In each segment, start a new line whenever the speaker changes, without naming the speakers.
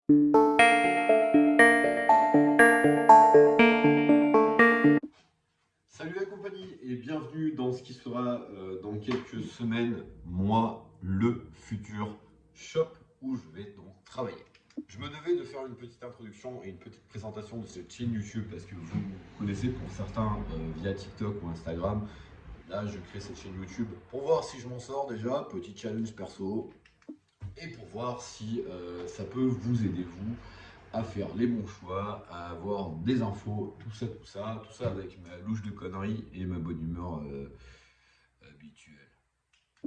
Salut la compagnie et bienvenue dans ce qui sera dans quelques semaines, moi, le futur shop où je vais donc travailler. Je me devais de faire une petite introduction et une petite présentation de cette chaîne YouTube parce que vous connaissez pour certains via TikTok ou Instagram. Là, je crée cette chaîne YouTube pour voir si je m'en sors déjà, petit challenge perso, et pour voir si ça peut vous aider, vous, à faire les bons choix, à avoir des infos, tout ça avec ma louche de conneries et ma bonne humeur habituelle.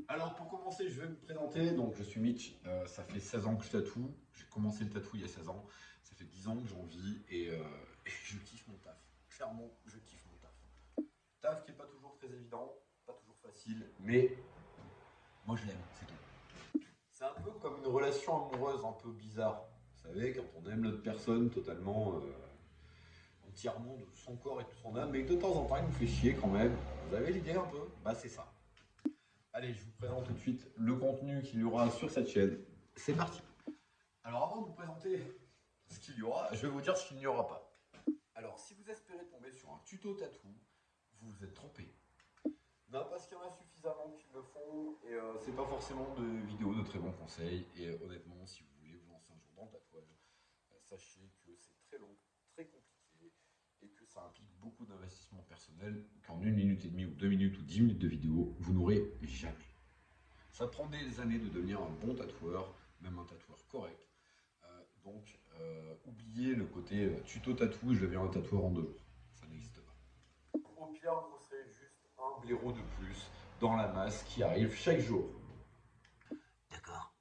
Alors pour commencer, je vais me présenter. Donc je suis Mitch, ça fait 16 ans que je tatoue. J'ai commencé le tatou il y a 16 ans. Ça fait 10 ans que j'en vis et je kiffe mon taf. Clairement, je kiffe mon taf. Taf qui n'est pas toujours très évident, pas toujours facile, mais moi je l'aime, c'est tout. C'est un peu comme une relation amoureuse un peu bizarre. Vous savez, quand on aime l'autre personne totalement, entièrement de son corps et de son âme, mais que de temps en temps il nous fait chier quand même. Vous avez l'idée un peu? Bah c'est ça. Allez, je vous présente tout de suite le contenu qu'il y aura sur cette chaîne. C'est parti. Alors avant de vous présenter ce qu'il y aura, je vais vous dire ce qu'il n'y aura pas. Alors si vous espérez tomber sur un tuto tatou, vous vous êtes trompé. Non, parce qu'il y en a suffisamment qui le font et c'est pas forcément de vidéos de très bons conseils. Et honnêtement, si vous voulez vous lancer un jour dans le tatouage, sachez que c'est très long, très compliqué et que ça implique beaucoup d'investissement personnel qu'en 1 minute et demie ou 2 minutes ou 10 minutes de vidéo, vous n'aurez jamais. Ça prend des années de devenir un bon tatoueur, même un tatoueur correct. Oubliez le côté tuto tatou, je deviens un tatoueur en 2 jours. Ça n'existe pas. Au pire, vous serez juste un blaireau de plus dans la masse qui arrive chaque jour. D'accord.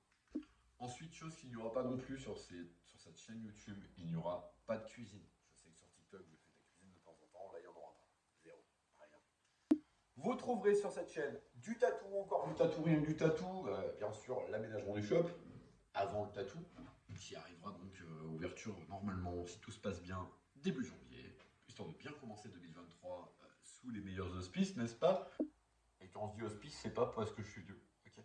Ensuite, chose qu'il n'y aura pas non plus sur cette chaîne YouTube, il n'y aura pas de cuisine. Je sais que sur TikTok, vous faites la cuisine de temps en temps, là, il n'y en aura pas. Zéro. Rien. Vous trouverez sur cette chaîne du tatou, encore du tatou, rien que du tatou, bien sûr, l'aménagement du shop, avant le tatou, qui arrivera donc ouverture normalement, si tout se passe bien, début janvier, histoire de bien commencer 2023 sous les meilleurs auspices, n'est-ce pas? Et quand on se dit hospice, c'est pas parce que je suis vieux, ok?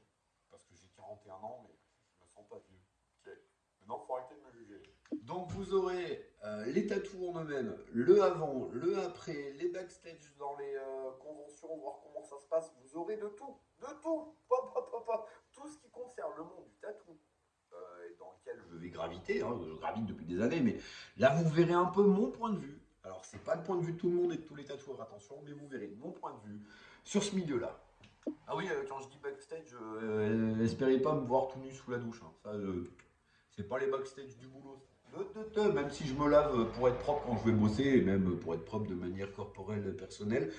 Parce que j'ai 41 ans, mais je me sens pas vieux, ok? Maintenant, faut arrêter de me juger. Donc vous aurez les tatous en eux-mêmes, le avant, le après, les backstage dans les conventions, voir comment ça se passe. Vous aurez de tout, pop, pop, pop, pop. Tout ce qui concerne le monde du tatou et dans lequel je vais graviter. Hein, je gravite depuis des années, mais là vous verrez un peu mon point de vue. Alors c'est pas le point de vue de tout le monde et de tous les tatoueurs, attention, mais vous verrez mon point de vue sur ce milieu-là. Ah oui, quand je dis backstage, espérez pas me voir tout nu sous la douche. Hein. Ça, c'est pas les backstage du boulot. Même si je me lave pour être propre quand je vais bosser, et même pour être propre de manière corporelle, personnelle,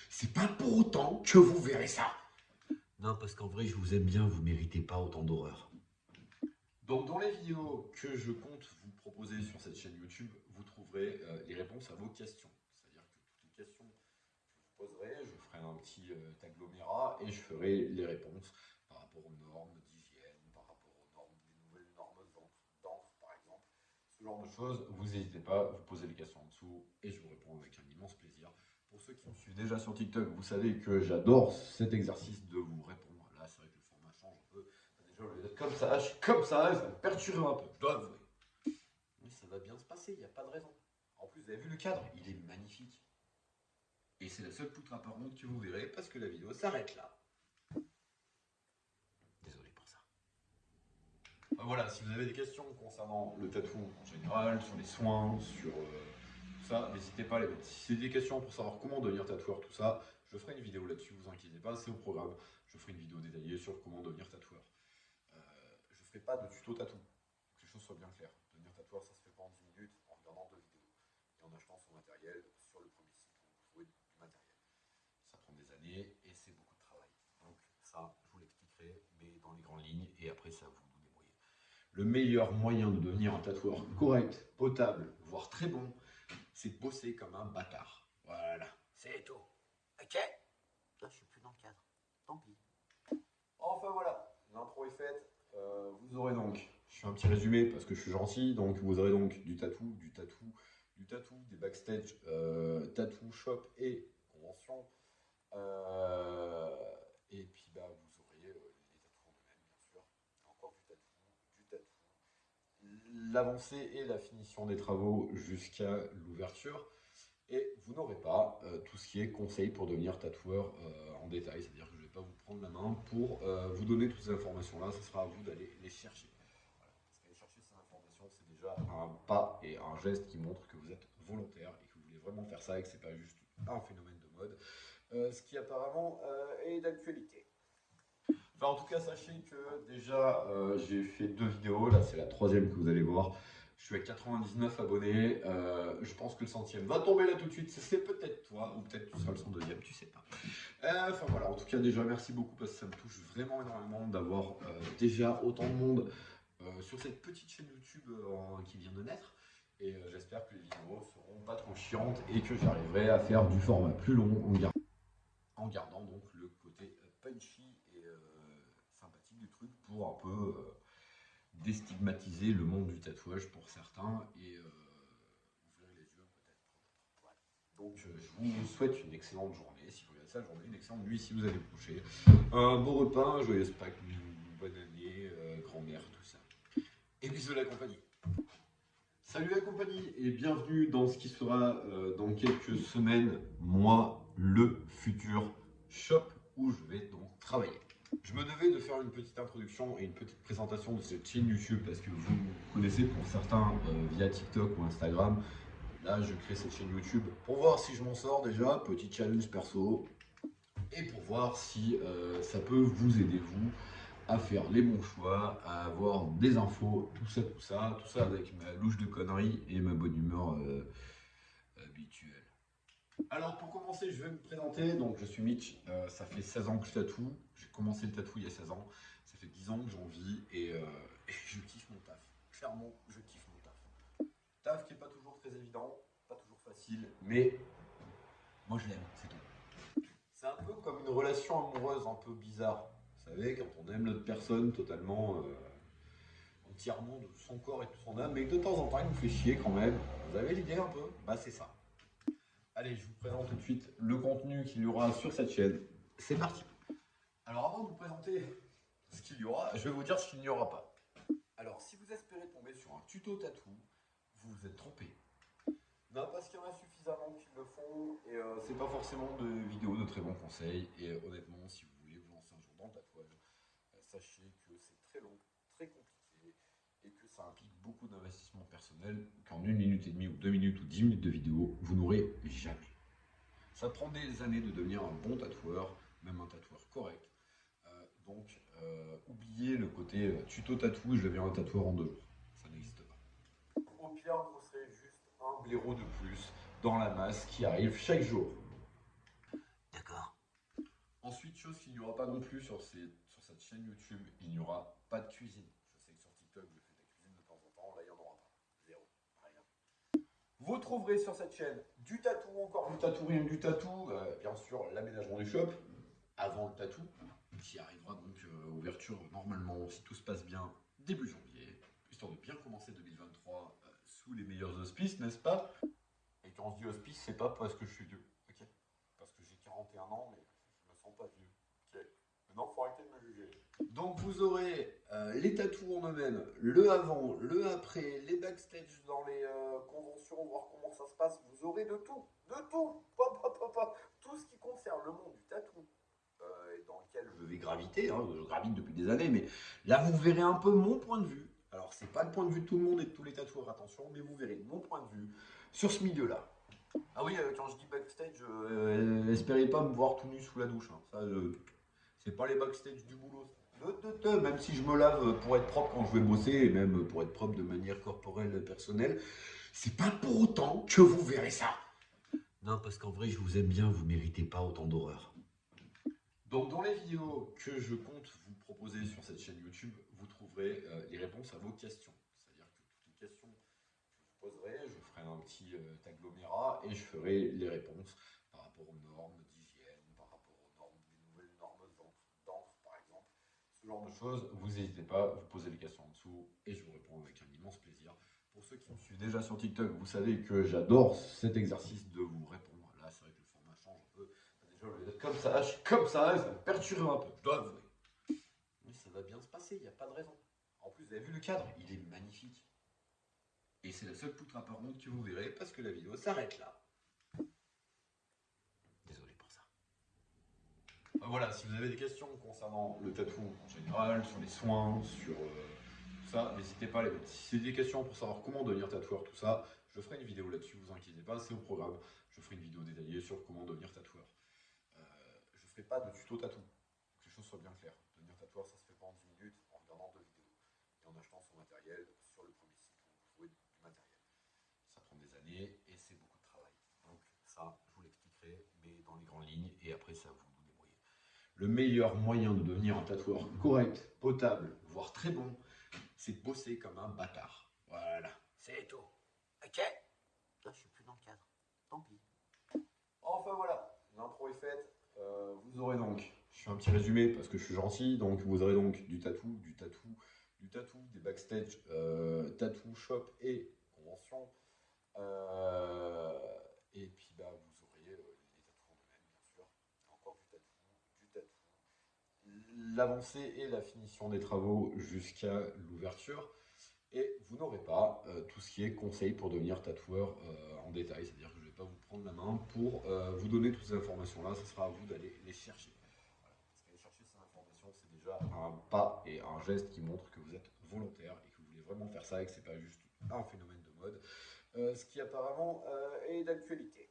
c'est pas pour autant que vous verrez ça. Non, parce qu'en vrai, je vous aime bien, vous méritez pas autant d'horreur. Donc, dans les vidéos que je compte vous proposer sur cette chaîne YouTube, vous trouverez les réponses à vos questions. C'est-à-dire que toutes les questions que vous poserez, je ferai un petit agglomérat et je ferai les réponses par rapport aux normes d'hygiène, par rapport aux normes, des nouvelles normes d'encre, par exemple. Ce genre de choses, vous n'hésitez pas, vous posez les questions en dessous et je vous réponds avec un immense plaisir. Pour ceux qui me suivent déjà sur TikTok, vous savez que j'adore cet exercice de vous répondre. Là, c'est vrai que le format change un peu. Déjà, au lieu d'être comme ça, je suis comme ça me perturbe un peu, je dois avouer. Mais ça va bien se passer, il n'y a pas de raison. En plus, vous avez vu le cadre, il est magnifique. Et c'est la seule poutre apparente que vous verrez parce que la vidéo s'arrête là. Désolé pour ça. Voilà, si vous avez des questions concernant le tatou en général, sur les soins, sur tout ça, n'hésitez pas à les mettre. Si c'est des questions pour savoir comment devenir tatoueur, tout ça, je ferai une vidéo là-dessus, vous inquiétez pas, c'est au programme. Je ferai une vidéo détaillée sur comment devenir tatoueur. Je ne ferai pas de tuto tatou, que les choses soient bien claires. Devenir tatoueur, ça se fait pas en 10 minutes en regardant 2 vidéos et en achetant son matériel sur le premier site où vous trouvez du matériel. Ça prend des années et c'est beaucoup de travail. Donc ça, je vous l'expliquerai, mais dans les grandes lignes, et après ça, vous vous débrouillez. Le meilleur moyen de devenir un tatoueur correct, potable, voire très bon, c'est de bosser comme un bâtard. Voilà, c'est tout. Ok? Là, je suis plus dans le cadre. Tant pis. Enfin voilà, l'intro est faite. Vous aurez donc, je fais un petit résumé parce que je suis gentil, donc vous aurez donc du tatou, des backstage, tatou shop et convention. Euh, et puis vous aurez les tatous en eux-mêmes, bien sûr. Encore du tatou, l'avancée et la finition des travaux jusqu'à l'ouverture. Et vous n'aurez pas tout ce qui est conseil pour devenir tatoueur en détail, c'est-à-dire que je ne vais pas vous prendre la main pour vous donner toutes ces informations-là, ce sera à vous d'aller les chercher. Voilà. Parce qu'aller chercher ces informations, c'est déjà un pas et un geste qui montre que vous êtes volontaire et que vous voulez vraiment faire ça et que ce n'est pas juste un phénomène de mode, ce qui apparemment est d'actualité. Enfin, en tout cas, sachez que déjà, j'ai fait 2 vidéos. Là, c'est la 3e que vous allez voir. Je suis à 99 abonnés. Je pense que le 100e va tomber là tout de suite. C'est peut-être toi, ou peut-être tu seras le 102e, tu sais pas. Enfin voilà, en tout cas, déjà, merci beaucoup parce que ça me touche vraiment énormément d'avoir déjà autant de monde sur cette petite chaîne YouTube qui vient de naître. Et j'espère que les vidéos seront pas trop chiantes et que j'arriverai à faire du format plus long en gardant donc le côté punchy et sympathique du truc pour un peu déstigmatiser le monde du tatouage pour certains et ouvrir les yeux peut-être. Ouais. Donc je vous souhaite une excellente journée si vous regardez ça, journée, une excellente nuit si vous allez vous coucher, un bon repas, un joyeux Pâques, une bonne année, grand-mère, tout ça. Et bisous la compagnie. Salut la compagnie et bienvenue dans ce qui sera dans quelques semaines, moi, le futur shop où je vais donc travailler. Je me devais de faire une petite introduction et une petite présentation de cette chaîne YouTube parce que vous connaissez pour certains via TikTok ou Instagram. Là, je crée cette chaîne YouTube pour voir si je m'en sors déjà, petit challenge perso, et pour voir si ça peut vous aider, vous, à faire les bons choix, à avoir des infos, tout ça avec ma louche de conneries et ma bonne humeur habituelle. Alors pour commencer, je vais me présenter. Donc je suis Mitch, ça fait 16 ans que je tatoue. J'ai commencé le tatou il y a 16 ans. Ça fait 10 ans que j'en vis et je kiffe mon taf. Clairement, je kiffe mon taf. Taf qui n'est pas toujours très évident, pas toujours facile, mais moi je l'aime, c'est tout. C'est un peu comme une relation amoureuse un peu bizarre. Vous savez, quand on aime l'autre personne totalement, entièrement de son corps et de son âme, mais que de temps en temps il nous fait chier quand même. Vous avez l'idée un peu? Bah c'est ça. Allez, je vous présente tout de suite le contenu qu'il y aura sur cette chaîne. C'est parti. Alors avant de vous présenter ce qu'il y aura, je vais vous dire ce qu'il n'y aura pas. Alors si vous espérez tomber sur un tuto tatou, vous vous êtes trompé. Non, parce qu'il y en a suffisamment qui le font et c'est pas forcément de vidéos de très bons conseils. Et honnêtement, si vous voulez vous lancer un jour dans le tatouage, sachez que c'est très long, très compliqué et que ça implique beaucoup d'investissement personnel qu'en 1 minute et demie ou 2 minutes ou 10 minutes de vidéo, vous n'aurez jamais. Ça prend des années de devenir un bon tatoueur, même un tatoueur correct. Donc, oubliez le côté tuto tatou, je deviens un tatoueur en 2 jours. Ça n'existe pas. Au pire, vous serez juste un blaireau de plus dans la masse qui arrive chaque jour. D'accord. Ensuite, chose qu'il n'y aura pas non plus sur cette chaîne YouTube, il n'y aura pas de cuisine. Je sais que sur TikTok, je fais de la cuisine de temps en temps, là, il n'y en aura pas. Zéro. Rien. Vous trouverez sur cette chaîne du tatou, encore du tatou, rien que du tatou, bien sûr l'aménagement du shop, avant le tatou, qui arrivera donc ouverture normalement, si tout se passe bien, début janvier, histoire de bien commencer 2023 sous les meilleurs auspices, n'est-ce pas? Et quand je dis auspice, c'est pas parce que je suis vieux, ok? Parce que j'ai 41 ans, mais je me sens pas vieux, ok? Maintenant, faut arrêter de me juger. Donc vous aurez les tatous en eux-mêmes, le avant, le après, les backstage dans les conventions, voir comment ça se passe. Vous aurez de tout, tout ce qui concerne le monde du tatou dans lequel je vais graviter. Hein, je gravite depuis des années, mais là vous verrez un peu mon point de vue. Alors c'est pas le point de vue de tout le monde et de tous les tatoueurs, attention, mais vous verrez mon point de vue sur ce milieu-là. Ah oui, quand je dis backstage, espérez pas me voir tout nu sous la douche. Hein. Ça, c'est pas les backstage du boulot. Même si je me lave pour être propre quand je vais bosser, et même pour être propre de manière corporelle, personnelle, c'est pas pour autant que vous verrez ça. Non, parce qu'en vrai, je vous aime bien, vous méritez pas autant d'horreur. Donc, dans les vidéos que je compte vous proposer sur cette chaîne YouTube, vous trouverez les réponses à vos questions. C'est-à-dire que toutes les questions que je vous poserai, je ferai un petit agglomérat et je ferai les réponses par rapport aux normes d'hygiène, par rapport aux normes, des nouvelles normes d'encre, par exemple. Ce genre de choses, vous n'hésitez pas, vous posez les questions en dessous et je vous réponds avec un immense plaisir. Pour ceux qui me suivent déjà sur TikTok, vous savez que j'adore cet exercice de vous répondre. Là, c'est vrai que le format change un peu. Déjà, je vais être comme ça, et ça me perturbe un peu, je dois avouer. Mais ça va bien se passer, il n'y a pas de raison. En plus, vous avez vu le cadre, il est magnifique. Et c'est la seule poutre apparente que vous verrez parce que la vidéo s'arrête là. Désolé pour ça. Voilà, si vous avez des questions concernant le tatou en général, sur les soins, sur tout ça, n'hésitez pas à les mettre. Si c'est des questions pour savoir comment devenir tatoueur, tout ça, je ferai une vidéo là-dessus, vous inquiétez pas, c'est au programme. Je ferai une vidéo détaillée sur comment devenir tatoueur. Je ne ferai pas de tuto tatou, que les choses soient bien claires. Devenir tatoueur, ça se fait pas en 10 minutes en regardant 2 vidéos et en achetant son matériel sur le premier site où vous trouvez du matériel. Ça prend des années et c'est beaucoup de travail. Donc ça, je vous l'expliquerai, mais dans les grandes lignes, et après ça, vous vous débrouillez. Le meilleur moyen de devenir un tatoueur correct, potable, voire très bon, c'est de bosser comme un bâtard. Voilà, c'est tout. Ok? Là, je suis plus dans le cadre. Tant pis. Enfin voilà, l'intro est faite. Vous aurez donc, je fais un petit résumé parce que je suis gentil, donc vous aurez donc du tatou, des backstage, tatou, shop et convention. Et puis bah, vous aurez les tatous en eux-mêmes, bien sûr. Encore du tatou. L'avancée et la finition des travaux jusqu'à l'ouverture. Et vous n'aurez pas tout ce qui est conseil pour devenir tatoueur en détail, c'est-à-dire que je ne vais pas vous prendre la main pour vous donner toutes ces informations-là, ce sera à vous d'aller les chercher. Voilà. Parce qu'aller chercher ces informations, c'est déjà un pas et un geste qui montre que vous êtes volontaire et que vous voulez vraiment faire ça et que ce n'est pas juste un phénomène de mode, ce qui apparemment est d'actualité.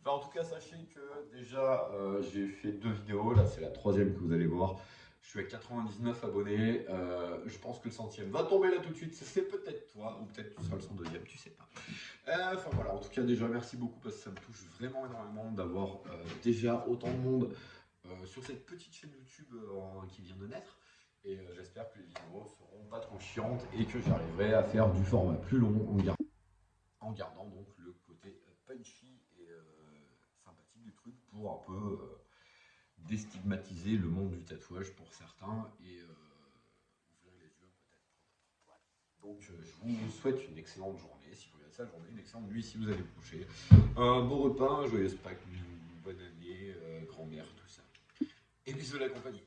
Enfin, en tout cas, sachez que déjà, j'ai fait 2 vidéos, là c'est la 3e que vous allez voir. Je suis à 99 abonnés, je pense que le 100e va tomber là tout de suite, c'est peut-être toi, ou peut-être tu seras le 102e, tu sais pas. Enfin voilà, en tout cas déjà merci beaucoup parce que ça me touche vraiment énormément d'avoir déjà autant de monde sur cette petite chaîne YouTube qui vient de naître. Et j'espère que les vidéos seront pas trop chiantes et que j'arriverai à faire du format plus long en gardant donc le côté punchy et sympathique du truc pour un peu déstigmatiser le monde du tatouage pour certains et ouvrir les yeux peut-être pour d'autres. Voilà. Donc je vous souhaite une excellente journée si vous regardez ça journée, une excellente nuit si vous allez vous coucher, un bon repas, un joyeux Pâques, une bonne année, grand-mère, tout ça. Et bisous la compagnie.